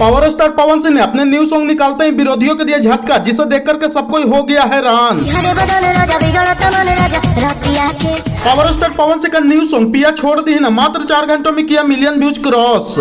Power star Pawan Singh ने अपने new song निकालते ही विरोधियों को दिया झटका, जिसे देखकर के सब कोई हो गया हैरान। पावर स्टार पवन सिंह का न्यू सॉन्ग पिया छोड़ दी ना मात्र 4 घंटों में किया मिलियन व्यूज क्रॉस।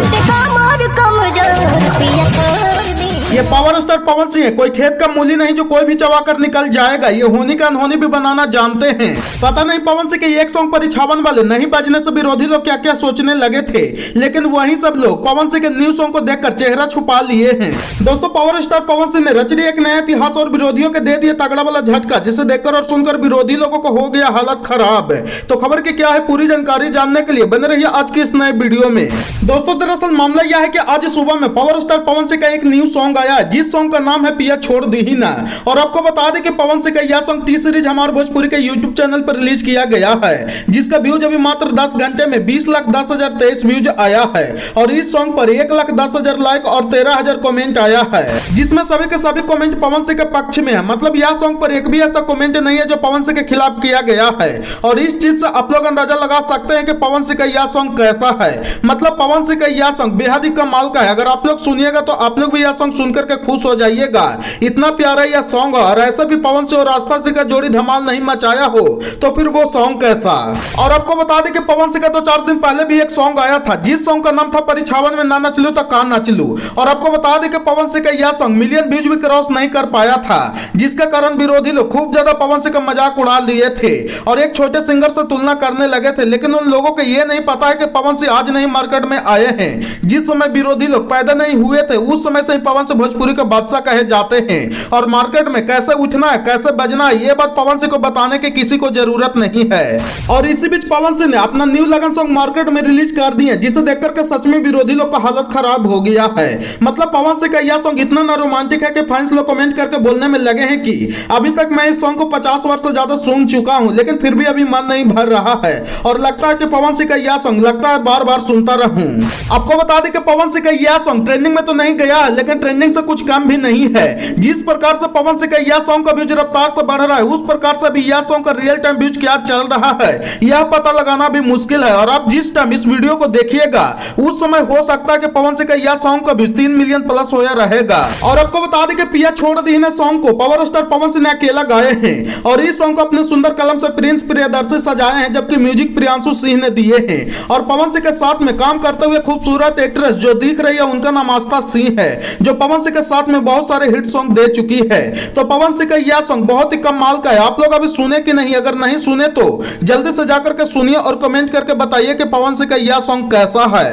ये पावर स्टार पवन सिंह है, कोई खेत का मूली नहीं जो कोई भी चबा कर निकल जाएगा। ये होनी का अनहोनी भी बनाना जानते हैं। पता नहीं पवन सिंह के एक सॉन्ग पर छावन वाले नहीं बजने से विरोधी लोग क्या क्या सोचने लगे थे, लेकिन वही सब लोग पवन सिंह के न्यू सॉन्ग को देखकर चेहरा छुपा लिए हैं। दोस्तों पावर स्टार पवन सिंह ने रच दिया एक नया इतिहास और विरोधियों के दे दिए तगड़ा वाला झटका, जिसे देखकर और सुनकर विरोधी लोगों को हो गया हालत खराब। तो खबर की क्या है पूरी जानकारी जानने के लिए बने रहिए आज की इस नए वीडियो में। दोस्तों दरअसल मामला यह है कि आज सुबह में पावर स्टार पवन सिंह का एक न्यू सॉन्ग आया है, जिस सॉन्ग का नाम है पिया छोड़ दी ही ना। और आपको बता दें कि पवन सिंह का यह सॉन्ग टी सीरीज हमारे भोजपुरी के यूट्यूब चैनल पर रिलीज किया गया है, जिसका व्यूज अभी मात्र 10 घंटे में 20,10,023 व्यूज आया है। और इस सॉन्ग पर 1,10,000 लाइक और 13,000 कमेंट आया है, जिसमें सभी के सभी कमेंट पवन सिंह के पक्ष में है। मतलब यह सॉन्ग पर एक भी ऐसा कमेंट नहीं है जो पवन सिंह के खिलाफ किया गया है। और इस चीज से आप लोग अंदाजा लगा सकते हैं कि पवन सिंह का यह सॉन्ग कैसा है। मतलब पवन सिंह का यह सॉन्ग बेहद ही कमाल का है। अगर आप लोग सुनिएगा तो आप लोग भी यह सॉन्ग सुनकर के खुश हो जाइएगा। इतना प्यारा यह सॉन्ग है, और ऐसा भी पवन सिंह और आस्था सिंह का जोड़ी धमाल नहीं मचाया हो तो फिर वो सॉन्ग कैसा। और आपको बता दें कि पवन सिंह का 2-4 दिन पहले भी एक सॉन्ग आया था, जिस सॉन्ग का नाम था परिछावन में ना नचलू तो का नचलू। और आपको बता दें कि पवन सिंह का यह सॉन्ग मिलियन व्यूज भी क्रॉस नहीं कर पाया था, जिसका कारण विरोधी लोग खूब ज्यादा पवन सिंह का मजाक उड़ा दिए थे और एक छोटे सिंगर से तुलना करने लगे थे। लेकिन उन लोगों को यह नहीं पता है कि पवन सिंह आज नहीं मार्केट में आए हैं। जिस समय विरोधी लोग पैदा नहीं हुए थे उस समय से ही पवन सिंह भोजपुरी के बादशाह कहे जाते हैं। और मार्केट में कैसे उठना है कैसे बजना है ये बात पवन सिंह को बताने की किसी को जरूरत नहीं है। और इसी बीच पवन सिंह ने अपना न्यू लगन सॉन्ग मार्केट में रिलीज कर दिए, जिसे देखकर के सच में विरोधी लोग का हालत खराब हो गया है। मतलब पवन सिंह का यह सॉन्ग इतना ना रोमांटिक है कि फैंस लोग कमेंट करके बोलने में लगे हैं कि अभी तक मैं इस सॉन्ग को 50 वर्ष से ज्यादा सुन चुका हूं, लेकिन फिर भी अभी मन नहीं भर रहा है और लगता है कि पवन सिंह का यह सॉन्ग लगता है बार बार सुनता रहूं। आपको बता दें कि पवन सिंह का यह सॉन्ग ट्रेंडिंग में तो नहीं गया, लेकिन ट्रेंडिंग से कुछ कम भी नहीं है। जिस प्रकार से पवन सिंह का यह सॉन्ग का व्यूज रफ्तार से बढ़ रहा है, उस प्रकार से भी यह सॉन्ग का रियल टाइम व्यूज क्या चल रहा है यह पता लगाना भी मुश्किल है। और आप जिस टाइम इस वीडियो को देखिएगा उस समय हो सकता है कि पवन सिंह का यह सॉन्ग का व्यूज 3 मिलियन प्लस होया रहेगा। और आपको बता दें कि पिया छोड़ दी ने सॉन्ग को पावर स्टार पवन सिंह ने अकेला गाए हैं, और इस सॉन्ग को अपने सुंदर कलम से प्रिंस प्रियदर्शी सजाए हैं, जबकि म्यूजिक प्रियांशु सिंह ने दिए हैं। और पवन सिंह के साथ में काम करते हुए खूबसूरत एक्ट्रेस जो दिख रही है उनका नाम आस्था सिंह है, जो पवन सिंह के साथ में बहुत सारे हिट सॉन्ग दे चुकी है। तो पवन सिंह का यह सॉन्ग बहुत ही कमाल का है। आप लोग अभी सुने कि नहीं? अगर नहीं सुने तो जल्दी से जाकर के सुनिए और कमेंट करके बताइए कि पवन सिंह का यह सॉन्ग कैसा है।